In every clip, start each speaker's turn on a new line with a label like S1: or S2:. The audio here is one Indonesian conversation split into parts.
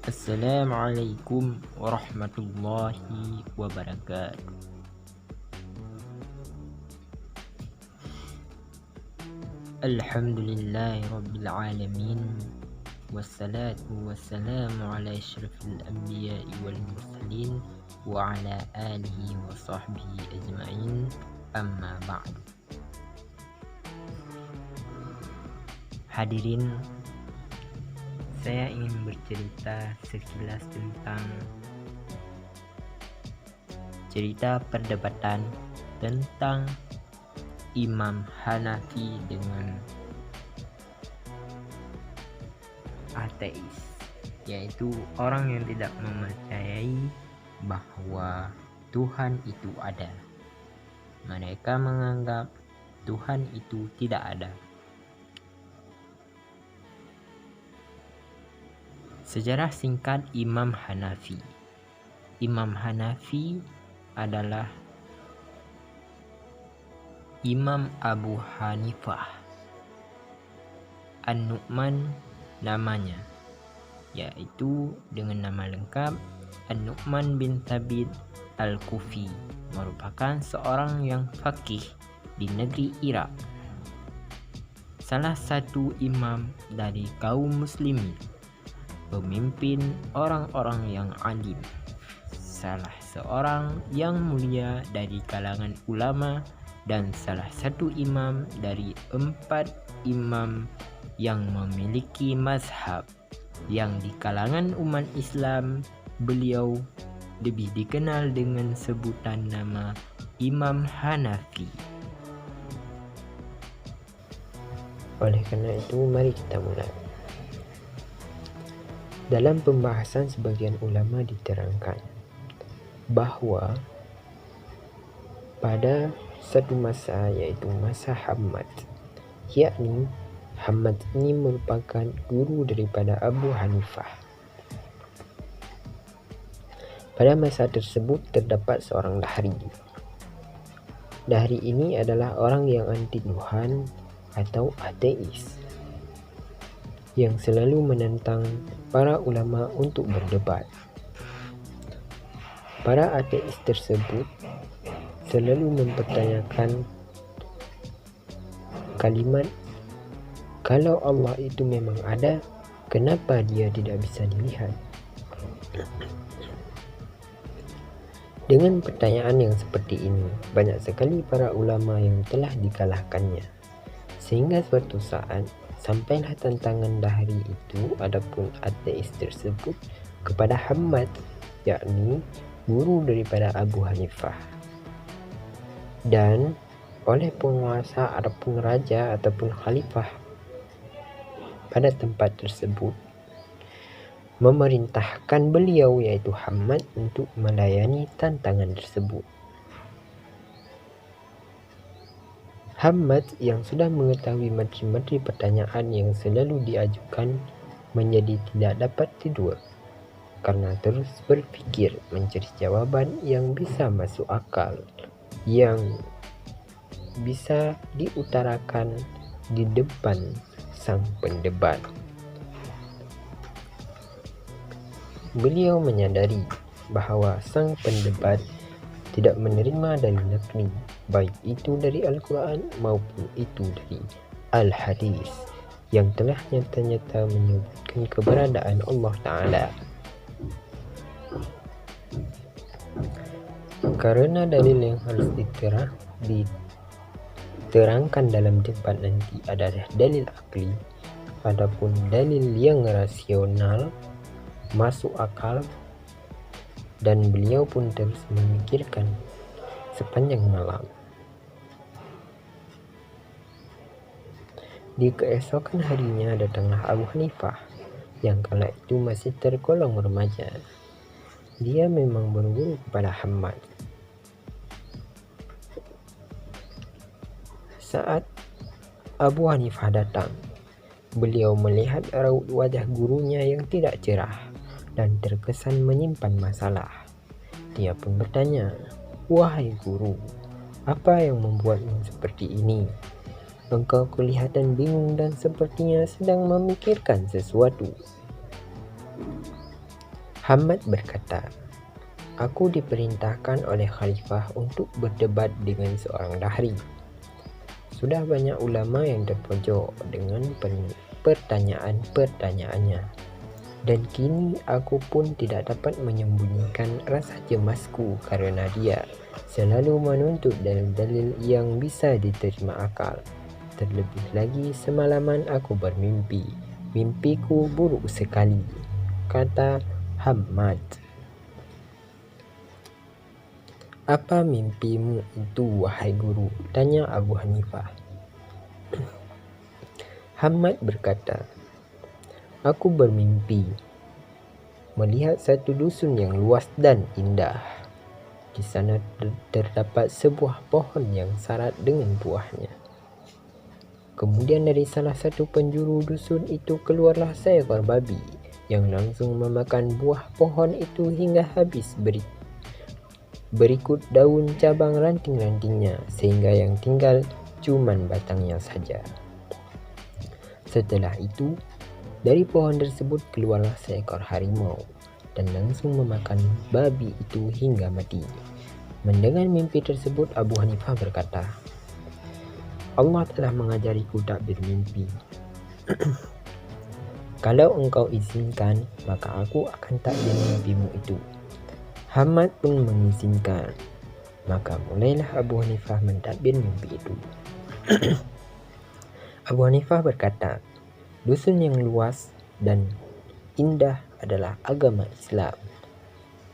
S1: Assalamualaikum warahmatullahi wabarakatuh. Alhamdulillahi rabbil alamin. Wassalatu wassalamu ala asyrafil anbiya'i wal mursalin wa ala alihi wa sahbihi ajma'in. Amma ba'du. Hadirin, saya ingin bercerita sekilas tentang cerita perdebatan tentang Imam Hanafi dengan ateis, yaitu orang yang tidak mempercayai bahwa Tuhan itu ada. Mereka menganggap Tuhan itu tidak ada. Sejarah singkat Imam Hanafi. Imam Hanafi adalah Imam Abu Hanifah An-Nu'man namanya, yaitu dengan nama lengkap An-Nu'man bin Thabit Al-Kufi, merupakan seorang yang faqih di negeri Irak, salah satu imam dari kaum muslimin, pemimpin orang-orang yang alim, salah seorang yang mulia dari kalangan ulama, dan salah satu imam dari 4 imam yang memiliki mazhab yang di kalangan umat Islam beliau lebih dikenal dengan sebutan nama Imam Hanafi.
S2: Oleh karena itu, mari kita mulai. Dalam pembahasan, sebagian ulama diterangkan bahwa pada satu masa, yaitu masa Hammad, yakni Hammad ini merupakan guru daripada Abu Hanifah. Pada masa tersebut terdapat seorang dahri. Dahri ini adalah orang yang anti Tuhan atau ateis, yang selalu menentang para ulama untuk berdebat. Para ateis tersebut selalu mempertanyakan kalimat, kalau Allah itu memang ada, kenapa dia tidak bisa dilihat? Dengan pertanyaan yang seperti ini, banyak sekali para ulama yang telah dikalahkannya, sehingga suatu saat sampailah tantangan dahri itu, adapun ateis tersebut, kepada Hammad, yakni guru daripada Abu Hanifah, dan oleh penguasa ataupun raja ataupun khalifah pada tempat tersebut memerintahkan beliau, yaitu Hammad, untuk melayani tantangan tersebut. Hammad yang sudah mengetahui materi-materi pertanyaan yang selalu diajukan menjadi tidak dapat tidur, karena terus berpikir mencari jawaban yang bisa masuk akal, yang bisa diutarakan di depan sang pendebat. Beliau menyadari bahawa sang pendebat tidak menerima dalil nakli, baik itu dari Al-Quran maupun itu dari Al-Hadis, yang telah nyata-nyata menyebutkan keberadaan Allah Ta'ala. Karena dalil yang harus diterangkan dalam debat nanti adalah dalil akli, adapun dalil yang rasional, masuk akal, dan beliau pun terus memikirkan sepanjang malam. Di keesokan harinya datanglah Abu Hanifah, yang kala itu masih tergolong remaja. Dia memang berguru kepada Hammad. Saat Abu Hanifah datang, beliau melihat raut wajah gurunya yang tidak cerah dan terkesan menyimpan masalah. Dia pun bertanya, "Wahai guru, apa yang membuatmu seperti ini? Engkau kelihatan bingung dan sepertinya sedang memikirkan sesuatu." Hamad berkata, "Aku diperintahkan oleh khalifah untuk berdebat dengan seorang dahri. Sudah banyak ulama yang terpojok dengan pertanyaan-pertanyaannya. Dan kini aku pun tidak dapat menyembunyikan rasa cemasku karena dia selalu menuntut dalil-dalil yang bisa diterima akal. Terlebih lagi semalaman aku bermimpi. Mimpiku buruk sekali," kata Hamad. "Apa mimpimu itu, wahai guru?" tanya Abu Hanifah. Hamad berkata, "Aku bermimpi melihat satu dusun yang luas dan indah. Di sana terdapat sebuah pohon yang syarat dengan buahnya. Kemudian dari salah satu penjuru dusun itu keluarlah seekor babi yang langsung memakan buah pohon itu hingga habis berikut daun cabang ranting-rantingnya, sehingga yang tinggal cuman batangnya saja. Setelah itu, dari pohon tersebut keluarlah seekor harimau dan langsung memakan babi itu hingga mati." Mendengar mimpi tersebut, Abu Hanifah berkata, "Allah telah mengajariku tak bermimpi. Kalau engkau izinkan, maka aku akan takdir mimpimu itu." Hamad pun mengizinkan. Maka mulailah Abu Hanifah mentadbir mimpi itu. Abu Hanifah berkata, "Dusun yang luas dan indah adalah agama Islam.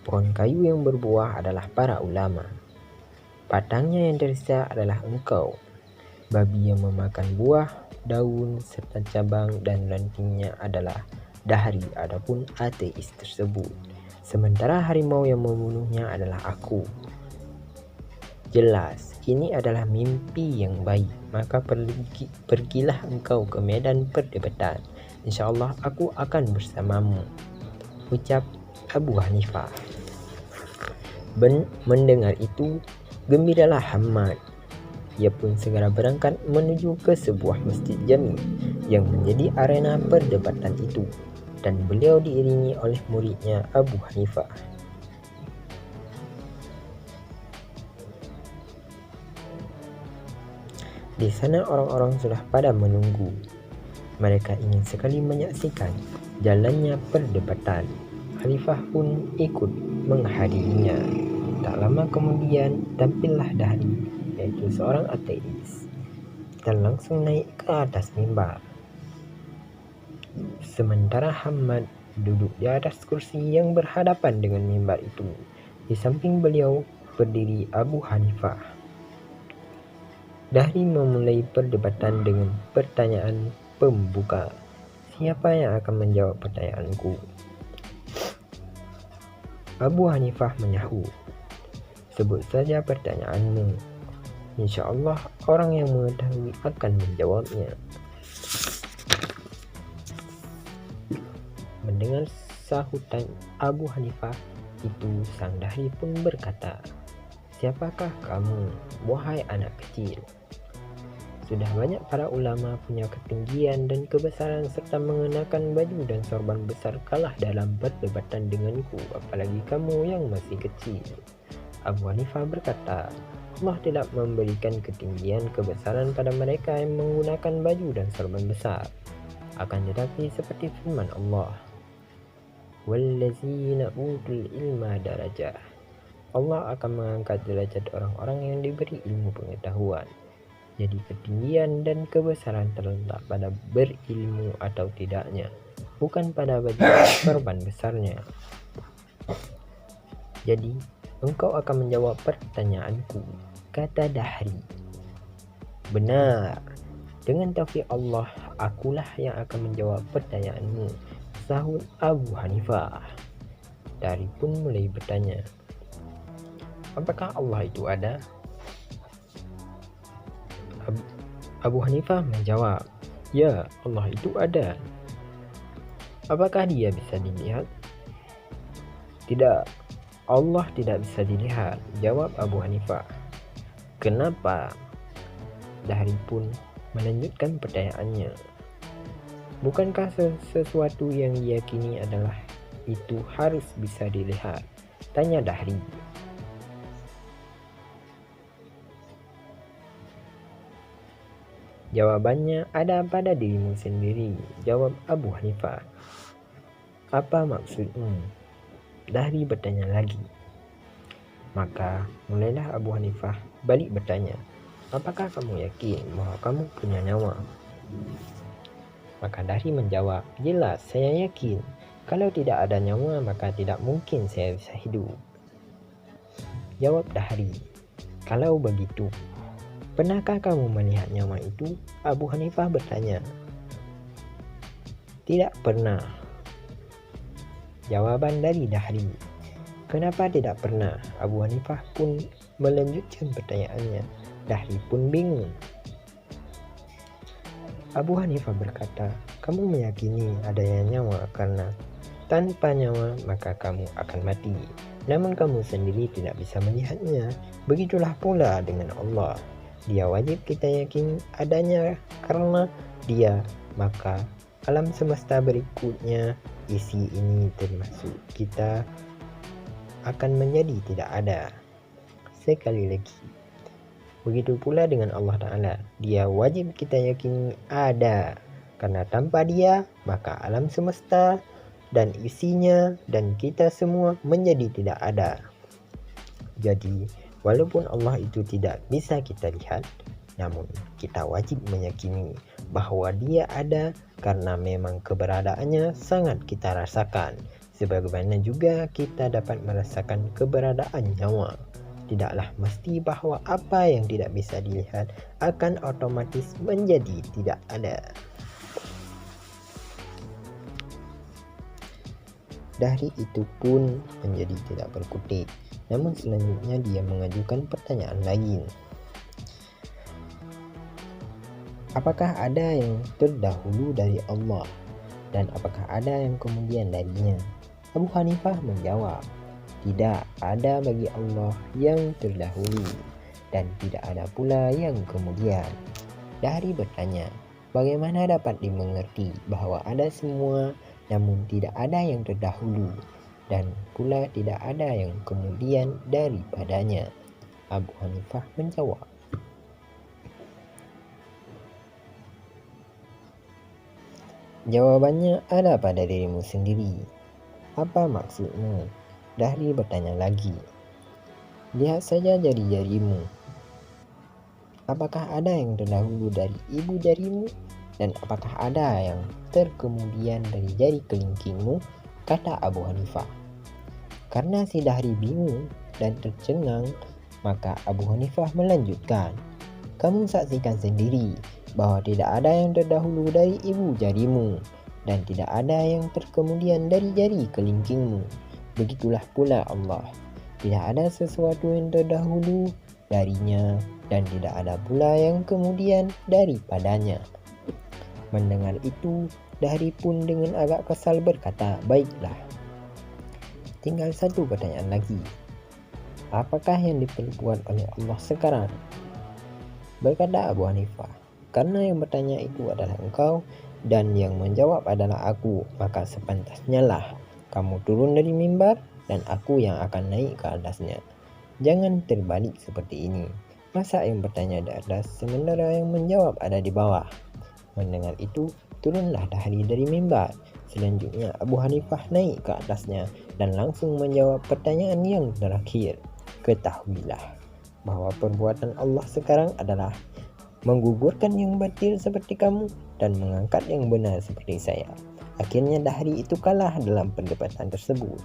S2: Pohon kayu yang berbuah adalah para ulama. Batangnya yang tersisa adalah engkau. Babi yang memakan buah, daun, serta cabang dan rantingnya adalah dahri, adapun ateis tersebut. Sementara harimau yang membunuhnya adalah aku. Jelas, ini adalah mimpi yang baik. Maka pergilah engkau ke medan perdebatan. InsyaAllah aku akan bersamamu," ucap Abu Hanifah. Mendengar itu, gembiralah Hamad. Ia pun segera berangkat menuju ke sebuah masjid jami yang menjadi arena perdebatan itu, dan beliau diiringi oleh muridnya Abu Hanifah. Di sana orang-orang sudah pada menunggu. Mereka ingin sekali menyaksikan jalannya perdebatan. Khalifah pun ikut menghadirinya. Tak lama kemudian tampillah dahri, yaitu seorang ateis, dan langsung naik ke atas mimbar. Sementara Hamad duduk di atas kursi yang berhadapan dengan mimbar itu. Di samping beliau berdiri Abu Hanifah. Dahri memulai perdebatan dengan pertanyaan pembuka. "Siapa yang akan menjawab pertanyaanku?" Abu Hanifah menyahut, "Sebut saja pertanyaanmu. InsyaAllah orang yang mengetahui akan menjawabnya." Mendengar sahutan Abu Hanifah itu, sang dahri pun berkata, "Siapakah kamu, wahai anak kecil? Sudah banyak para ulama punya ketinggian dan kebesaran serta mengenakan baju dan sorban besar kalah dalam perdebatan denganku, apalagi kamu yang masih kecil." Abu Hanifah berkata, "Allah tidak memberikan ketinggian kebesaran pada mereka yang menggunakan baju dan sorban besar. Akan tetapi seperti firman Allah, wallazina utul ilma darajah. Allah akan mengangkat derajat orang-orang yang diberi ilmu pengetahuan. Jadi ketinggian dan kebesaran terletak pada berilmu atau tidaknya, bukan pada baju sorban besarnya. Jadi engkau akan menjawab pertanyaanku," kata dahri. "Benar, dengan taufik Allah akulah yang akan menjawab pertanyaanmu," sahut Abu Hanifah. Dahri pun mulai bertanya, "Apakah Allah itu ada?" Abu Hanifah menjawab, "Ya, Allah itu ada." "Apakah dia bisa dilihat?" "Tidak, Allah tidak bisa dilihat," jawab Abu Hanifah. "Kenapa?" Dahri pun melanjutkan pertanyaannya. "Bukankah sesuatu yang diyakini adalah itu harus bisa dilihat? Tanya Dahri. Jawabannya ada pada dirimu sendiri, jawab Abu Hanifah. Apa maksudmu? Dahri bertanya lagi. Maka mulailah Abu Hanifah balik bertanya, apakah kamu yakin bahwa kamu punya nyawa? Maka Dahri menjawab, jelas saya yakin. Kalau tidak ada nyawa maka tidak mungkin saya bisa hidup. Jawab Dahri, kalau begitu, pernahkah kamu melihat nyawa itu? Abu Hanifah bertanya. Tidak pernah. Jawaban dari Dahri. Kenapa tidak pernah? Abu Hanifah pun melanjutkan pertanyaannya. Dahri pun bingung. Abu Hanifah berkata, kamu meyakini adanya nyawa karena tanpa nyawa maka kamu akan mati. Namun kamu sendiri tidak bisa melihatnya. Begitulah pula dengan Allah. Dia wajib kita yakini adanya karena dia, maka alam semesta berikutnya isi ini termasuk kita akan menjadi tidak ada. Sekali lagi, begitu pula dengan Allah Ta'ala. Dia wajib kita yakini ada karena tanpa dia maka alam semesta dan isinya dan kita semua menjadi tidak ada. Jadi walaupun Allah itu tidak bisa kita lihat, namun kita wajib meyakini bahwa dia ada karena memang keberadaannya sangat kita rasakan. Sebagaimana juga kita dapat merasakan keberadaan nyawa. Tidaklah mesti bahwa apa yang tidak bisa dilihat akan otomatis menjadi tidak ada. Dahri itu pun menjadi tidak berkutik. Namun selanjutnya dia mengajukan pertanyaan lain. Apakah ada yang terdahulu dari Allah? Dan apakah ada yang kemudian darinya? Abu Hanifah menjawab, tidak ada bagi Allah yang terdahulu dan tidak ada pula yang kemudian. Dahri bertanya, bagaimana dapat dimengerti bahwa ada semua namun tidak ada yang terdahulu dan pula tidak ada yang kemudian daripadanya? Abu Hanifah menjawab, jawabannya ada pada dirimu sendiri. Apa maksudmu? Dahri bertanya lagi. Lihat saja jari-jarimu. Apakah ada yang terdahulu dari ibu jarimu? Dan apakah ada yang terkemudian dari jari kelingkingmu? Kata Abu Hanifah. Karena si Dahri bingung dan tercengang, maka Abu Hanifah melanjutkan. Kamu saksikan sendiri bahwa tidak ada yang terdahulu dari ibu jarimu dan tidak ada yang terkemudian dari jari kelingkingmu. Begitulah pula Allah. Tidak ada sesuatu yang terdahulu darinya dan tidak ada pula yang kemudian daripadanya. Mendengar itu, Dahri pun dengan agak kesal berkata, baiklah. Tinggal satu pertanyaan lagi. Apakah yang diperbuat oleh Allah sekarang? Berkata Abu Hanifah, karena yang bertanya itu adalah engkau dan yang menjawab adalah aku, maka sepantasnya lah kamu turun dari mimbar dan aku yang akan naik ke atasnya. Jangan terbalik seperti ini. Masa yang bertanya di atas sementara yang menjawab ada di bawah? Mendengar itu, turunlah Dahri dari mimbar. Selanjutnya Abu Hanifah naik ke atasnya dan langsung menjawab pertanyaan yang terakhir. Ketahuilah bahwa perbuatan Allah sekarang adalah menggugurkan yang batil seperti kamu dan mengangkat yang benar seperti saya. Akhirnya Dahri itu kalah dalam perdebatan tersebut.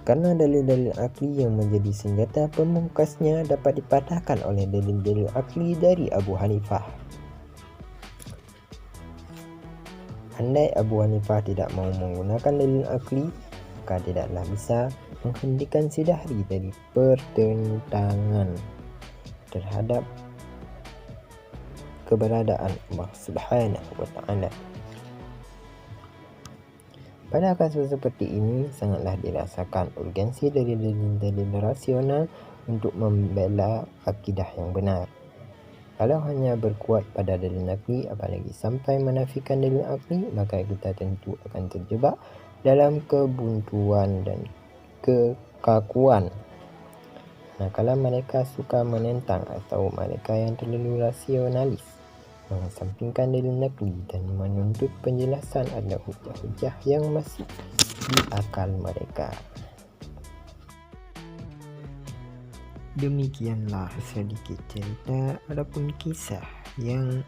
S2: Karena dalil-dalil akli yang menjadi senjata pemungkasnya dapat dipatahkan oleh dalil-dalil akli dari Abu Hanifah. Andai Abu Hanifah tidak mau menggunakan dalil akli, maka tidaklah bisa menghentikan si Dahri dari pertentangan terhadap keberadaan Allah Subhanahu wa Ta'ala. Pada kasus seperti ini sangatlah dirasakan urgensi dari dalil rasional untuk membela akidah yang benar. Kalau hanya berkuat pada dalil nakli apalagi sampai menafikan dalil akli, maka kita tentu akan terjebak dalam kebuntuan dan kekakuan. Manakala mereka suka menentang atau mereka yang terlalu rasionalis mengesampingkan dalil nakli dan menuntut penjelasan ada hujah-hujah yang masih di akal mereka. Demikianlah sedikit cerita ataupun kisah yang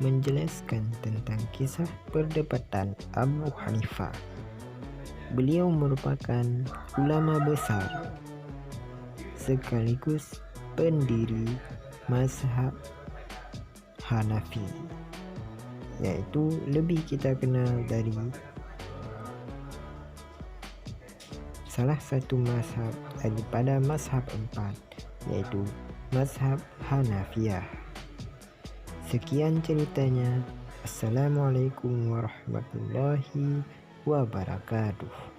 S2: menjelaskan tentang kisah perdebatan Abu Hanifah. Beliau merupakan ulama besar sekaligus pendiri mazhab Hanafi, yaitu lebih kita kenal dari salah satu mazhab daripada mazhab 4, yaitu mazhab Hanafiyah. Sekian ceritanya. Assalamualaikum warahmatullahi wabarakatuh.